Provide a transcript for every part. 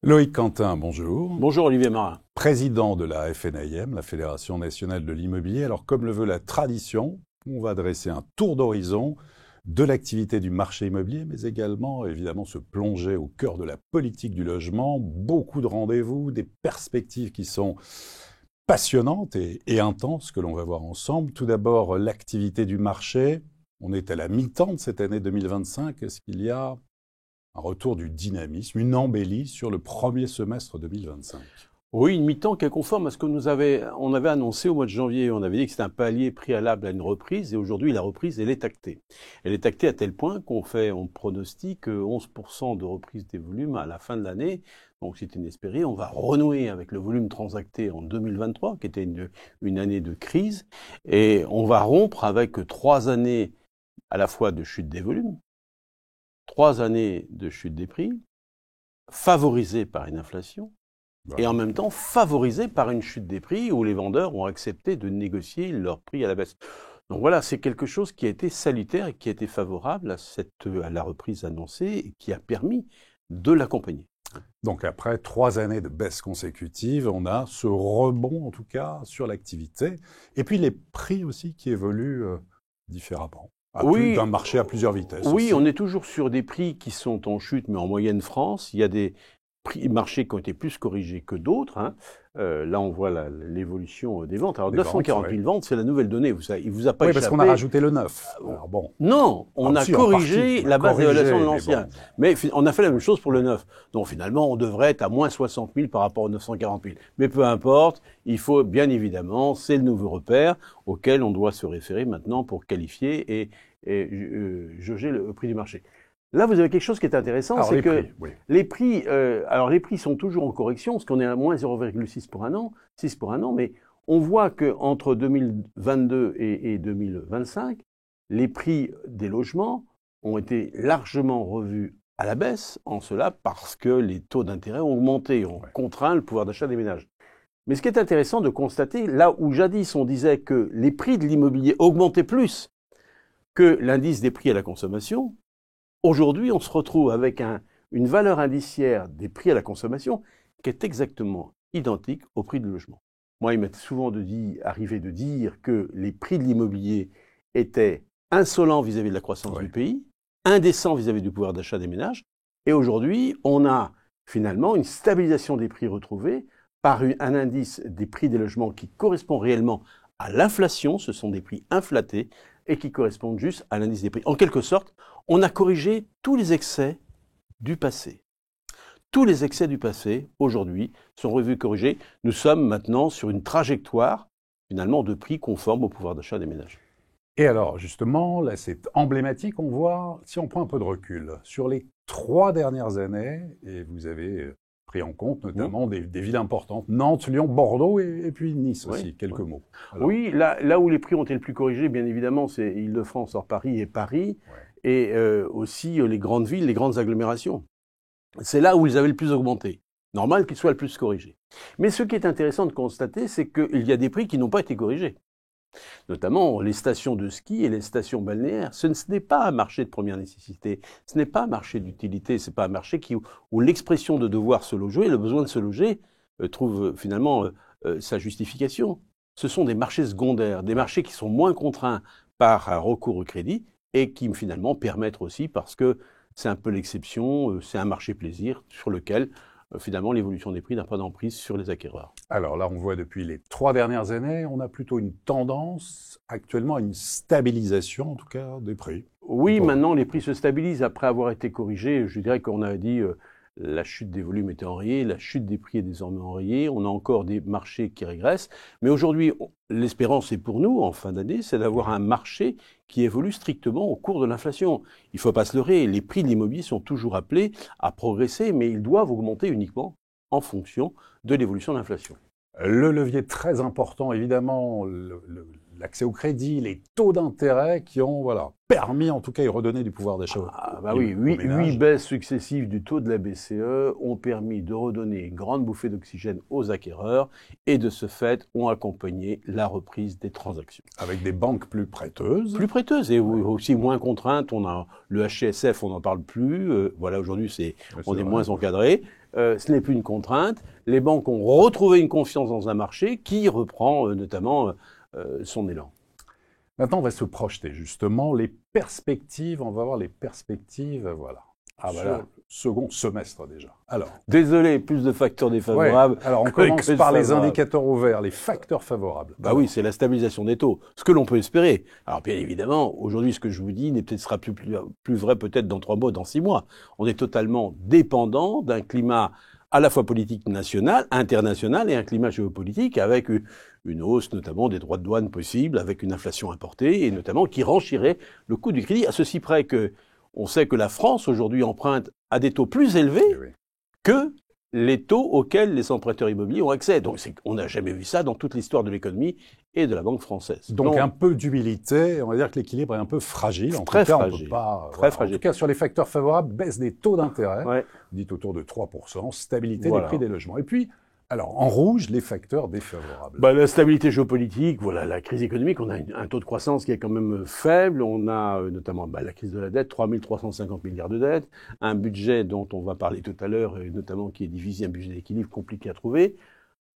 Loïc Quentin, bonjour. Bonjour Olivier Marin. Président de la FNIM, la Fédération nationale de l'immobilier. Alors, comme le veut la tradition, on va dresser un tour d'horizon de l'activité du marché immobilier, mais également, évidemment, se plonger au cœur de la politique du logement. Beaucoup de rendez-vous, des perspectives qui sont passionnantes et intenses que l'on va voir ensemble. Tout d'abord, l'activité du marché. On est à la mi-temps de cette année 2025. Est-ce qu'il y a un retour du dynamisme, une embellie sur le premier semestre 2025? Oui, une mi-temps qui est conforme à ce que on avait annoncé au mois de janvier. On avait dit que c'était un palier préalable à une reprise et aujourd'hui la reprise, elle est actée. Elle est actée à tel point on pronostique 11% de reprise des volumes à la fin de l'année. Donc c'est inespéré. On va renouer avec le volume transacté en 2023, qui était une année de crise. Et on va rompre avec 3 années à la fois de chute des volumes, 3 années de chute des prix, favorisées par une inflation, et en même temps favorisées par une chute des prix où les vendeurs ont accepté de négocier leur prix à la baisse. Donc voilà, c'est quelque chose qui a été salutaire et qui a été favorable à la reprise annoncée et qui a permis de l'accompagner. Donc après 3 années de baisse consécutive, on a ce rebond en tout cas sur l'activité, et puis les prix aussi qui évoluent différemment. D'un marché à plusieurs vitesses. Oui, aussi. On est toujours sur des prix qui sont en chute, mais en moyenne France. Il y a des marchés qui ont été plus corrigés que d'autres. Là, on voit l'évolution des ventes. Alors, 940 000 ventes, c'est la nouvelle donnée. Il vous a pas échappé. Oui, parce qu'on a rajouté le 9. Alors, bon. Non, on a corrigé la base d'évaluation de l'ancien. Mais on a fait la même chose pour le 9. Donc, finalement, on devrait être à moins 60 000 par rapport aux 940 000. Mais peu importe, il faut bien évidemment, c'est le nouveau repère auquel on doit se référer maintenant pour qualifier et jauger le prix du marché. Là, vous avez quelque chose qui est intéressant, c'est que les prix sont toujours en correction, parce qu'on est à moins 0,6 pour un an, 6 pour un an, mais on voit qu'entre 2022 et 2025, les prix des logements ont été largement revus à la baisse, en cela parce que les taux d'intérêt ont augmenté, ont contraint le pouvoir d'achat des ménages. Mais ce qui est intéressant de constater, là où jadis on disait que les prix de l'immobilier augmentaient plus que l'indice des prix à la consommation, aujourd'hui, on se retrouve avec une valeur indiciaire des prix à la consommation qui est exactement identique au prix du logement. Moi, il m'est souvent arrivé de dire que les prix de l'immobilier étaient insolents vis-à-vis de la croissance du pays, indécents vis-à-vis du pouvoir d'achat des ménages. Et aujourd'hui, on a finalement une stabilisation des prix retrouvés par un indice des prix des logements qui correspond réellement à l'inflation. Ce sont des prix inflatés et qui correspondent juste à l'indice des prix. En quelque sorte, on a corrigé tous les excès du passé. Tous les excès du passé, aujourd'hui, sont revus et corrigés. Nous sommes maintenant sur une trajectoire, finalement, de prix conforme au pouvoir d'achat des ménages. Et alors, justement, là, c'est emblématique. On voit, si on prend un peu de recul, sur les 3 dernières années, et vous avez pris en compte notamment des villes importantes, Nantes, Lyon, Bordeaux et puis Nice aussi, quelques mots. Alors, oui, là où les prix ont été le plus corrigés, bien évidemment, c'est Île-de-France, hors Paris et Paris, et aussi les grandes villes, les grandes agglomérations. C'est là où ils avaient le plus augmenté. Normal qu'ils soient le plus corrigés. Mais ce qui est intéressant de constater, c'est qu'il y a des prix qui n'ont pas été corrigés. Notamment les stations de ski et les stations balnéaires. Ce n'est pas un marché de première nécessité, ce n'est pas un marché d'utilité, ce n'est pas un marché où l'expression de devoir se loger, le besoin de se loger, trouve finalement sa justification. Ce sont des marchés secondaires, des marchés qui sont moins contraints par un recours au crédit et qui finalement permettent aussi, parce que c'est un peu l'exception, c'est un marché plaisir sur lequel finalement l'évolution des prix n'a pas d'emprise sur les acquéreurs. Alors là, on voit depuis les 3 dernières années, on a plutôt une tendance actuellement à une stabilisation, en tout cas, des prix. Oui, maintenant les prix se stabilisent après avoir été corrigés. Je dirais qu'on a dit la chute des volumes était enrayée, la chute des prix est désormais enrayée. On a encore des marchés qui régressent. Mais aujourd'hui, l'espérance est pour nous, en fin d'année, c'est d'avoir un marché qui évolue strictement au cours de l'inflation. Il ne faut pas se leurrer, les prix de l'immobilier sont toujours appelés à progresser, mais ils doivent augmenter uniquement en fonction de l'évolution de l'inflation. Le levier très important, évidemment, l'accès au crédit, les taux d'intérêt qui ont permis en tout cas de redonner du pouvoir d'achat. Huit baisses successives du taux de la BCE ont permis de redonner une grande bouffée d'oxygène aux acquéreurs et de ce fait ont accompagné la reprise des transactions. Avec des banques plus prêteuses. Plus prêteuses et aussi moins contraintes. On a le HCSF, on n'en parle plus. Aujourd'hui, on est moins encadré. ce n'est plus une contrainte. Les banques ont retrouvé une confiance dans un marché qui reprend notamment son élan. Maintenant, on va se projeter justement les perspectives. On va voir les perspectives, voilà. Ah voilà, second semestre déjà. Alors, désolé, plus de facteurs défavorables. Ouais, alors on commence par les indicateurs au vert, les facteurs favorables. Bah oui, c'est la stabilisation des taux, ce que l'on peut espérer. Alors bien évidemment, aujourd'hui, ce que je vous dis sera plus vrai peut-être dans 3 mois, dans 6 mois. On est totalement dépendant d'un climat à la fois politique national, international et un climat géopolitique avec une hausse notamment des droits de douane possible, avec une inflation importée et notamment qui renchirait le coût du crédit à ceci près que on sait que la France, aujourd'hui, emprunte à des taux plus élevés que les taux auxquels les emprunteurs immobiliers ont accès. Donc, on n'a jamais vu ça dans toute l'histoire de l'économie et de la banque française. Donc un peu d'humilité, on va dire que l'équilibre est un peu fragile. Très fragile. Très fragile. En tout cas, sur les facteurs favorables, baisse des taux d'intérêt, dit autour de 3%, stabilité des prix des logements. Et puis, alors, en rouge, les facteurs défavorables. La stabilité géopolitique, voilà, la crise économique, on a un taux de croissance qui est quand même faible, on a notamment la crise de la dette, 3 350 milliards de dettes, un budget dont on va parler tout à l'heure, et notamment qui est difficile, un budget d'équilibre compliqué à trouver,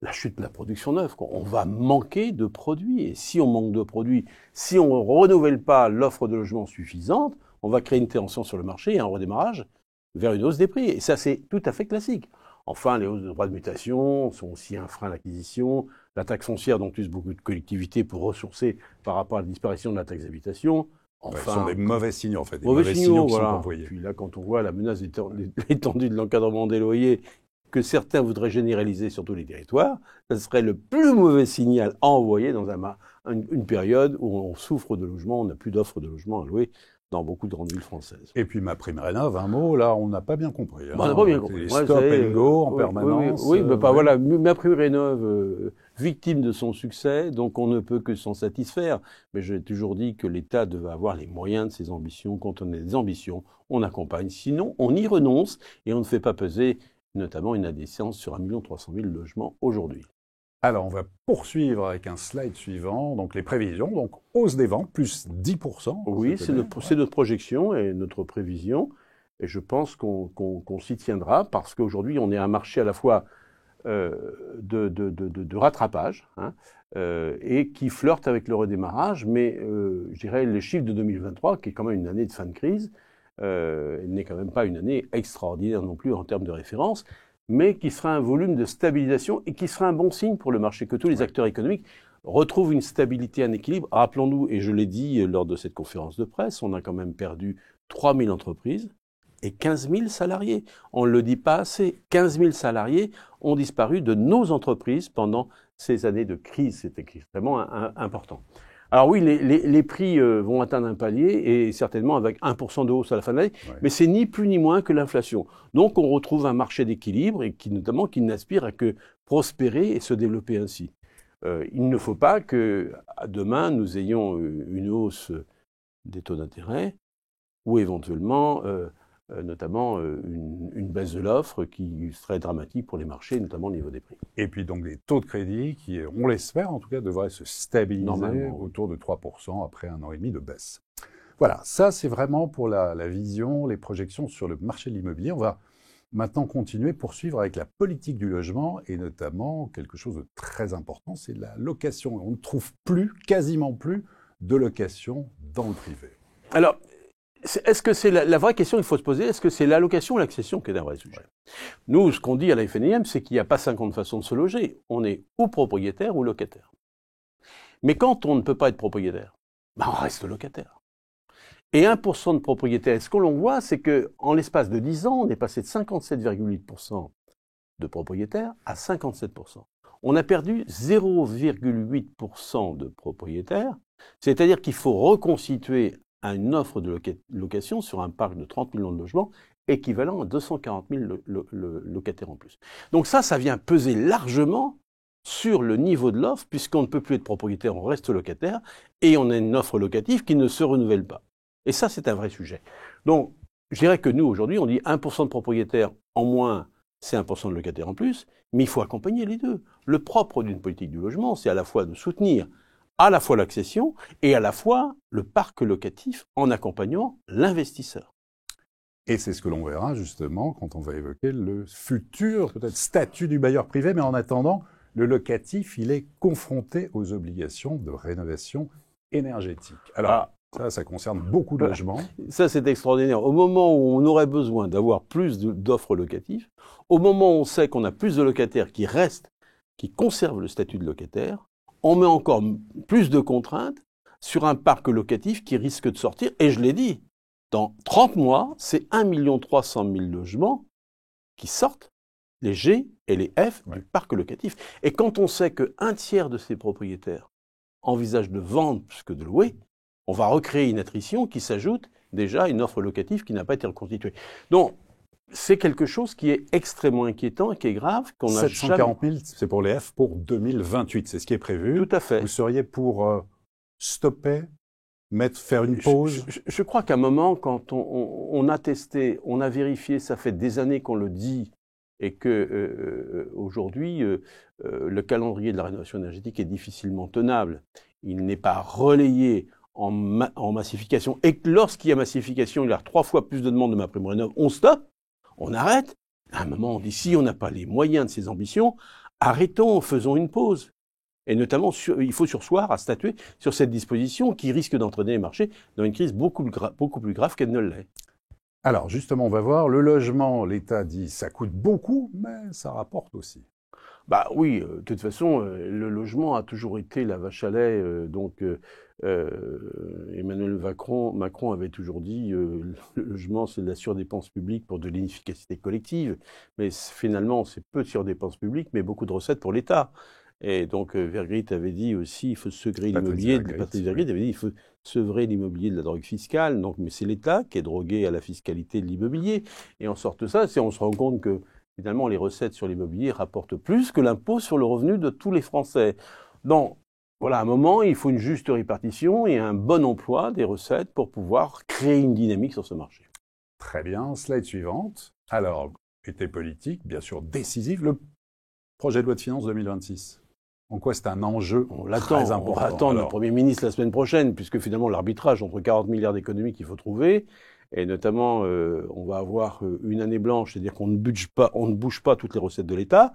la chute de la production neuve, on va manquer de produits, et si on manque de produits, si on ne renouvelle pas l'offre de logements suffisante, on va créer une tension sur le marché et un redémarrage vers une hausse des prix, et ça c'est tout à fait classique. Enfin, les hausses de droits de mutation sont aussi un frein à l'acquisition. La taxe foncière dont usent beaucoup de collectivités pour ressourcer par rapport à la disparition de la taxe d'habitation. Enfin, ce sont des mauvais signaux, en fait. Des mauvais signaux qui sont envoyés. Puis là, quand on voit la menace étendue de l'encadrement des loyers que certains voudraient généraliser sur tous les territoires, ça serait le plus mauvais signal à envoyer dans une période où on souffre de logement, on n'a plus d'offres de logement à louer dans beaucoup de grandes villes françaises. Et puis MaPrimeRénov', un mot, là, on n'a pas bien compris. On n'a pas bien compris. Stop and go en permanence. Oui, voilà, MaPrimeRénov', victime de son succès, donc on ne peut que s'en satisfaire. Mais j'ai toujours dit que l'État devait avoir les moyens de ses ambitions. Quand on a des ambitions, on accompagne. Sinon, on y renonce et on ne fait pas peser notamment une indécence sur 1 300 000 logements aujourd'hui. Alors, on va poursuivre avec un slide suivant, donc les prévisions, donc hausse des ventes, plus 10%. Oui, c'est notre projection et notre prévision, et je pense qu'on s'y tiendra, parce qu'aujourd'hui, on est à un marché à la fois de rattrapage, et qui flirte avec le redémarrage, mais je dirais les chiffres de 2023, qui est quand même une année de fin de crise, n'est quand même pas une année extraordinaire non plus en termes de référence, mais qui sera un volume de stabilisation et qui sera un bon signe pour le marché, que tous les acteurs économiques retrouvent une stabilité, un équilibre. Rappelons-nous, et je l'ai dit lors de cette conférence de presse, on a quand même perdu 3 000 entreprises et 15 000 salariés. On ne le dit pas assez, 15 000 salariés ont disparu de nos entreprises pendant ces années de crise. C'est extrêmement important. Alors oui, les prix vont atteindre un palier et certainement avec 1% de hausse à la fin de l'année, mais c'est ni plus ni moins que l'inflation. Donc on retrouve un marché d'équilibre et qui n'aspire à que prospérer et se développer ainsi. Il ne faut pas que demain nous ayons une hausse des taux d'intérêt ou éventuellement notamment une baisse de l'offre qui serait dramatique pour les marchés, notamment au niveau des prix. Et puis donc des taux de crédit qui, on l'espère en tout cas, devraient se stabiliser autour de 3% après 1 an et demi de baisse. Voilà, ça c'est vraiment pour la vision, les projections sur le marché de l'immobilier. On va maintenant continuer, poursuivre avec la politique du logement et notamment quelque chose de très important, c'est la location. On ne trouve plus, quasiment plus, de location dans le privé. Alors, est-ce que c'est la vraie question qu'il faut se poser, est-ce que c'est l'allocation ou l'accession qui est un vrai sujet? Nous, ce qu'on dit à la FNIM, c'est qu'il n'y a pas 50 façons de se loger. On est ou propriétaire ou locataire. Mais quand on ne peut pas être propriétaire, on reste locataire. Et 1% de propriétaires, ce que l'on voit, c'est qu'en l'espace de 10 ans, on est passé de 57,8% de propriétaires à 57%. On a perdu 0,8% de propriétaires, c'est-à-dire qu'il faut reconstituer à une offre de location sur un parc de 30 millions de logements, équivalent à 240 000 locataires en plus. Donc ça vient peser largement sur le niveau de l'offre, puisqu'on ne peut plus être propriétaire, on reste locataire, et on a une offre locative qui ne se renouvelle pas. Et ça, c'est un vrai sujet. Donc, je dirais que nous, aujourd'hui, on dit 1% de propriétaires en moins, c'est 1% de locataires en plus, mais il faut accompagner les deux. Le propre d'une politique du logement, c'est à la fois de soutenir à la fois l'accession et à la fois le parc locatif en accompagnant l'investisseur. Et c'est ce que l'on verra justement quand on va évoquer le futur, peut-être, statut du bailleur privé. Mais en attendant, le locatif, il est confronté aux obligations de rénovation énergétique. Alors, ça concerne beaucoup de logements. Ça, c'est extraordinaire. Au moment où on aurait besoin d'avoir plus d'offres locatives, au moment où on sait qu'on a plus de locataires qui restent, qui conservent le statut de locataire, on met encore plus de contraintes sur un parc locatif qui risque de sortir. Et je l'ai dit, dans 30 mois, c'est 1 300 000 logements qui sortent, les G et les F du parc locatif. Et quand on sait qu'un tiers de ces propriétaires envisagent de vendre plus que de louer, on va recréer une attrition qui s'ajoute déjà à une offre locative qui n'a pas été reconstituée. Donc, c'est quelque chose qui est extrêmement inquiétant et qui est grave. 740 000, c'est pour les F pour 2028, c'est ce qui est prévu. Tout à fait. Vous seriez pour stopper, faire une pause? Je crois qu'à un moment, quand on a testé, on a vérifié, ça fait des années qu'on le dit, et que aujourd'hui, le calendrier de la rénovation énergétique est difficilement tenable. Il n'est pas relayé en massification. Et que lorsqu'il y a massification, il y a 3 fois plus de demandes de MaPrimeRénov', on stoppe, on arrête. À un moment, on dit, si on n'a pas les moyens de ces ambitions, arrêtons, faisons une pause. Et notamment, il faut surseoir à statuer sur cette disposition qui risque d'entraîner les marchés dans une crise beaucoup plus grave qu'elle ne l'est. Alors, justement, on va voir, le logement, l'État dit, ça coûte beaucoup, mais ça rapporte aussi. Bah oui, de toute façon, le logement a toujours été la vache à lait. Emmanuel Macron avait toujours dit le logement, c'est de la surdépense publique pour de l'inefficacité collective. Mais finalement, c'est peu de surdépense publique, mais beaucoup de recettes pour l'État. Et donc, Vergrit avait dit aussi, il faut sevrer l'immobilier. Patrice Vergrit avait dit, il faut sevrer l'immobilier de la drogue fiscale. Donc, mais c'est l'État qui est drogué à la fiscalité de l'immobilier. Et en sorte de ça, on se rend compte que finalement, les recettes sur l'immobilier rapportent plus que l'impôt sur le revenu de tous les Français. Donc, voilà, à un moment, il faut une juste répartition et un bon emploi des recettes pour pouvoir créer une dynamique sur ce marché. Très bien, slide suivante. Alors, été politique, bien sûr décisif, le projet de loi de finances 2026. En quoi c'est un enjeu très important? On va attendre le Premier ministre la semaine prochaine, puisque finalement l'arbitrage entre 40 milliards d'économies qu'il faut trouver, et notamment on va avoir une année blanche, c'est-à-dire qu'on ne bouge pas toutes les recettes de l'État,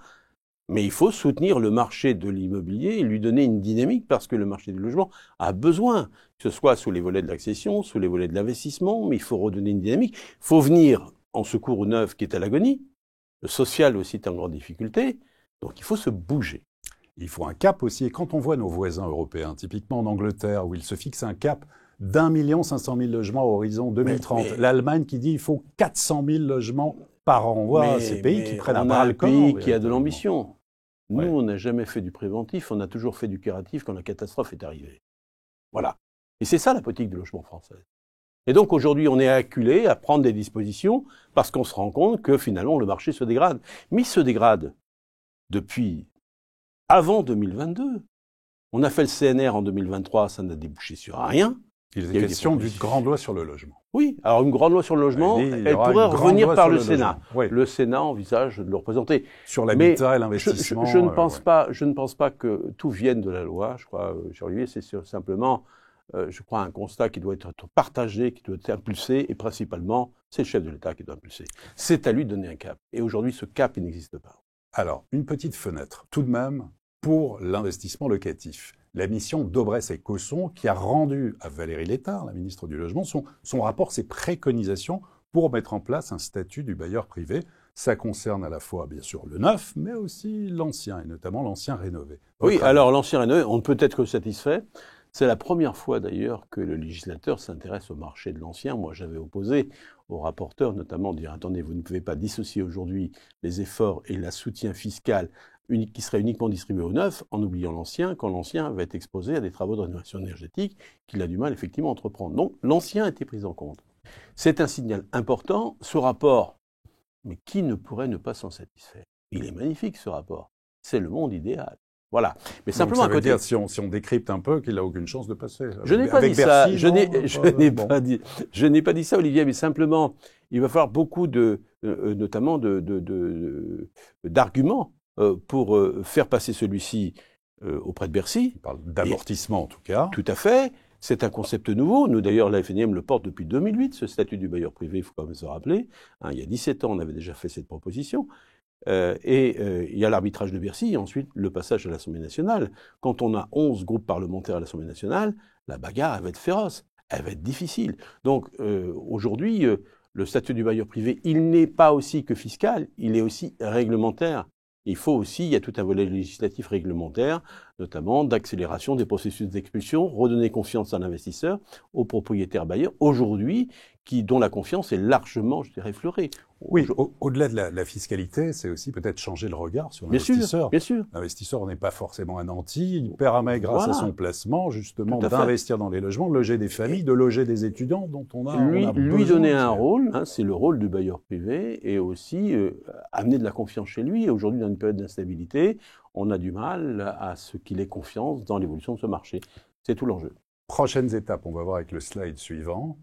mais il faut soutenir le marché de l'immobilier et lui donner une dynamique, parce que le marché du logement a besoin, que ce soit sous les volets de l'accession, sous les volets de l'investissement, mais il faut redonner une dynamique. Il faut venir en secours au neuf qui est à l'agonie, le social aussi est en grande difficulté, donc il faut se bouger. Il faut un cap aussi. Et quand on voit nos voisins européens, typiquement en Angleterre, où ils se fixent un cap d'1 500 000 logements à horizon 2030, l'Allemagne qui dit qu'il faut 400 000 logements par an. On voit ces pays qui prennent à bras le corps. On a un pays qui a de l'ambition. Nous, on n'a jamais fait du préventif, on a toujours fait du curatif quand la catastrophe est arrivée. Voilà. Et c'est ça la politique du logement français. Et donc aujourd'hui, on est acculé à prendre des dispositions parce qu'on se rend compte que finalement le marché se dégrade. Mais il se dégrade depuis avant 2022. On a fait le CNR en 2023, ça n'a débouché sur rien. Il est question d'une grande loi sur le logement. Oui, alors une grande loi sur le logement, elle pourrait revenir par le Sénat. Oui. Le Sénat envisage de le représenter. Sur l'habitat et l'investissement. Je ne pense pas que tout vienne de la loi. Je crois, cher Olivier, c'est simplement, je crois, un constat qui doit être partagé, qui doit être impulsé, et principalement, c'est le chef de l'État qui doit impulser. C'est à lui de donner un cap. Et aujourd'hui, ce cap, il n'existe pas. Alors, une petite fenêtre, tout de même, pour l'investissement locatif. La mission d'Aubrès et Cosson, qui a rendu à Valérie Létard, la ministre du Logement, son rapport, ses préconisations pour mettre en place un statut du bailleur privé. Ça concerne à la fois, bien sûr, le neuf, mais aussi l'ancien, et notamment l'ancien rénové. Oui, alors l'ancien rénové, on ne peut être que satisfait. C'est la première fois d'ailleurs que le législateur s'intéresse au marché de l'ancien. Moi, j'avais opposé aux rapporteurs, notamment, de dire, attendez, vous ne pouvez pas dissocier aujourd'hui les efforts et le soutien fiscal qui serait uniquement distribué au neuf, en oubliant l'ancien, quand l'ancien va être exposé à des travaux de rénovation énergétique qu'il a du mal effectivement à entreprendre. Donc l'ancien a été pris en compte. C'est un signal important. Ce rapport, mais qui ne pourrait ne pas s'en satisfaire? Il est magnifique ce rapport. C'est le monde idéal. Voilà. Mais simplement donc, ça veut dire, si on décrypte un peu, qu'il n'a aucune chance de passer. Je n'ai pas dit ça. Je n'ai pas dit ça, Olivier, mais simplement, il va falloir beaucoup notamment d'arguments pour faire passer celui-ci auprès de Bercy. On parle d'amortissement en tout cas. Tout à fait. C'est un concept nouveau. Nous, d'ailleurs, la FNIM le porte depuis 2008, ce statut du bailleur privé, il faut quand même se rappeler. Il y a 17 ans, on avait déjà fait cette proposition. Il y a l'arbitrage de Bercy et ensuite le passage à l'Assemblée nationale. Quand on a 11 groupes parlementaires à l'Assemblée nationale, la bagarre, elle va être féroce, elle va être difficile. Donc aujourd'hui, le statut du bailleur privé, il n'est pas aussi que fiscal, il est aussi réglementaire. Il faut aussi, il y a tout un volet législatif réglementaire, notamment d'accélération des processus d'expulsion, redonner confiance à l'investisseur, aux propriétaires bailleurs, aujourd'hui, dont la confiance est largement, je dirais, effleurée. Oui, au-delà de la fiscalité, c'est aussi peut-être changer le regard sur l'investisseur. Bien sûr. L'investisseur n'est pas forcément un nanti, il permet, grâce à son placement, justement, d'investir dans les logements, de loger des familles, de loger des étudiants dont on a besoin. Lui donner un rôle, c'est le rôle du bailleur privé, et aussi amener de la confiance chez lui. Et aujourd'hui, dans une période d'instabilité, on a du mal à ce qu'il ait confiance dans l'évolution de ce marché. C'est tout l'enjeu. Prochaines étapes, on va voir avec le slide suivant.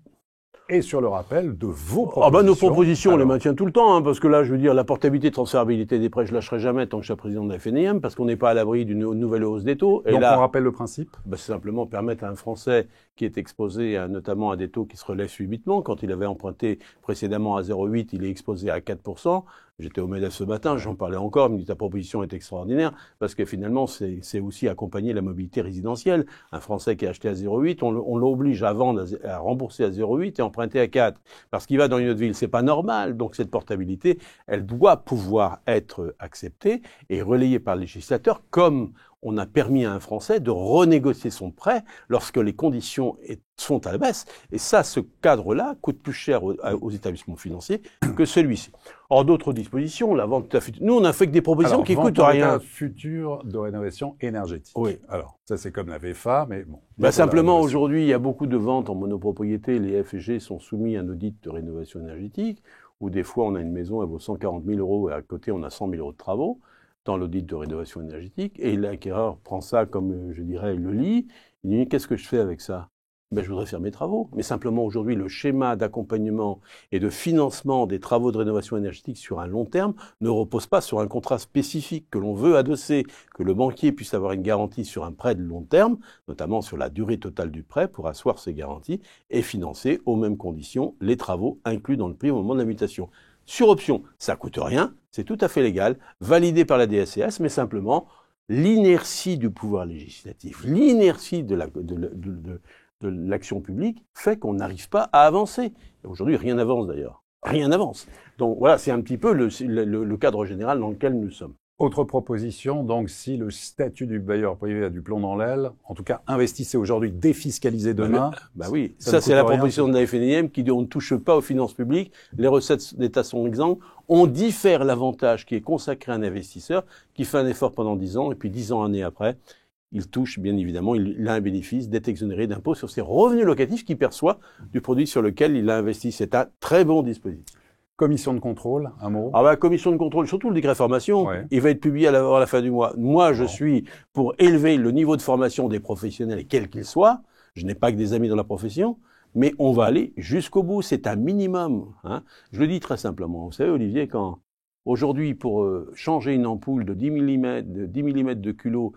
Et sur le rappel de vos propositions. Nos propositions, on les maintient tout le temps, parce que là, je veux dire, la portabilité, transférabilité des prêts, je lâcherai jamais tant que je suis président de la FNIM, parce qu'on n'est pas à l'abri d'une nouvelle hausse des taux. Et donc, on rappelle le principe? C'est simplement permettre à un Français qui est exposé notamment à des taux qui se relèvent subitement. Quand il avait emprunté précédemment à 0,8, il est exposé à 4%. J'étais au MEDEF ce matin, j'en parlais encore, il me dit ta proposition est extraordinaire, parce que finalement, c'est aussi accompagner la mobilité résidentielle. Un Français qui a acheté à 0,8, on l'oblige à vendre, à rembourser à 0,8 et emprunter à 4. Parce qu'il va dans une autre ville, c'est pas normal. Donc cette portabilité, elle doit pouvoir être acceptée et relayée par le législateur, comme on a permis à un Français de renégocier son prêt lorsque les conditions sont à la baisse. Et ça, ce cadre-là coûte plus cher aux établissements financiers que celui-ci. Or, d'autres dispositions, la vente à futur. Nous, on n'a fait que des propositions qui coûtent rien. Vente futur de rénovation énergétique. Oui. Alors, ça, c'est comme la VFA, mais bon. Simplement, aujourd'hui, il y a beaucoup de ventes en monopropriété. Les F&G sont soumis à un audit de rénovation énergétique, où des fois, on a une maison, elle vaut 140 000 euros, et à côté, on a 100 000 euros de travaux dans l'audit de rénovation énergétique, et l'acquéreur prend ça comme, je dirais, le lit. Il dit, qu'est-ce que je fais avec ça? Je voudrais faire mes travaux. Mais simplement, aujourd'hui, le schéma d'accompagnement et de financement des travaux de rénovation énergétique sur un long terme ne repose pas sur un contrat spécifique que l'on veut adosser, que le banquier puisse avoir une garantie sur un prêt de long terme, notamment sur la durée totale du prêt pour asseoir ces garanties et financer aux mêmes conditions les travaux inclus dans le prix au moment de la mutation. Sur option, ça coûte rien, c'est tout à fait légal, validé par la DSCS, mais simplement l'inertie du pouvoir législatif, l'inertie de l'action publique fait qu'on n'arrive pas à avancer. Et aujourd'hui, rien n'avance d'ailleurs. Rien n'avance. Donc voilà, c'est un petit peu le cadre général dans lequel nous sommes. Autre proposition, donc si le statut du bailleur privé a du plomb dans l'aile, en tout cas investissez aujourd'hui, défiscalisez demain. Oui, ça c'est la proposition de la FNIM qui dit on ne touche pas aux finances publiques, les recettes d'État sont exemptes, on diffère l'avantage qui est consacré à un investisseur qui fait un effort pendant 10 ans et puis 10 ans années après, il touche bien évidemment, il a un bénéfice d'être exonéré d'impôt sur ses revenus locatifs qu'il perçoit du produit sur lequel il a investi. C'est un très bon dispositif. Commission de contrôle, un mot? Commission de contrôle, surtout le décret formation, il va être publié à la fin du mois. Moi, je suis pour élever le niveau de formation des professionnels, quels qu'ils soient. Je n'ai pas que des amis dans la profession, mais on va aller jusqu'au bout. C'est un minimum. Je le dis très simplement. Vous savez, Olivier, aujourd'hui, pour changer une ampoule de 10 mm de culot,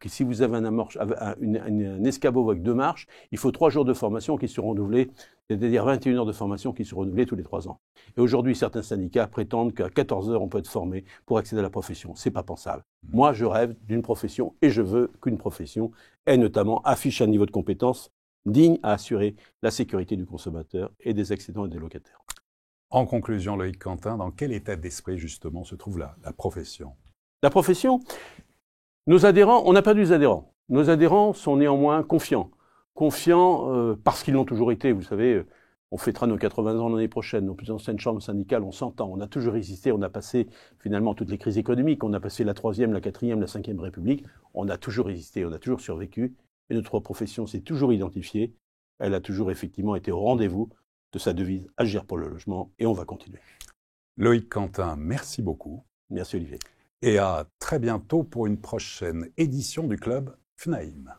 si vous avez un escabeau avec 2 marches, il faut 3 jours de formation qui seront renouvelés, c'est-à-dire 21 heures de formation qui seront renouvelées tous les 3 ans. Et aujourd'hui, certains syndicats prétendent qu'à 14 heures, on peut être formé pour accéder à la profession. C'est pas pensable. Moi, je rêve d'une profession et je veux qu'une profession ait notamment affiche un niveau de compétence digne à assurer la sécurité du consommateur et des accédants et des locataires. En conclusion, Loïc Quentin, dans quel état d'esprit, justement, se trouve la profession? La profession, nos adhérents, on n'a pas des adhérents. Nos adhérents sont néanmoins confiants. Confiants parce qu'ils l'ont toujours été. Vous savez, on fêtera nos 80 ans l'année prochaine. Nos plus anciennes chambres syndicales ont 100 ans. On a toujours résisté. On a passé finalement toutes les crises économiques. On a passé la 3e, la 4e, la 5e République. On a toujours résisté. On a toujours survécu. Et notre profession s'est toujours identifiée. Elle a toujours effectivement été au rendez-vous de sa devise « Agir pour le logement » et on va continuer. Loïc Quentin, merci beaucoup. Merci Olivier. Et à très bientôt pour une prochaine édition du Club FNAIM.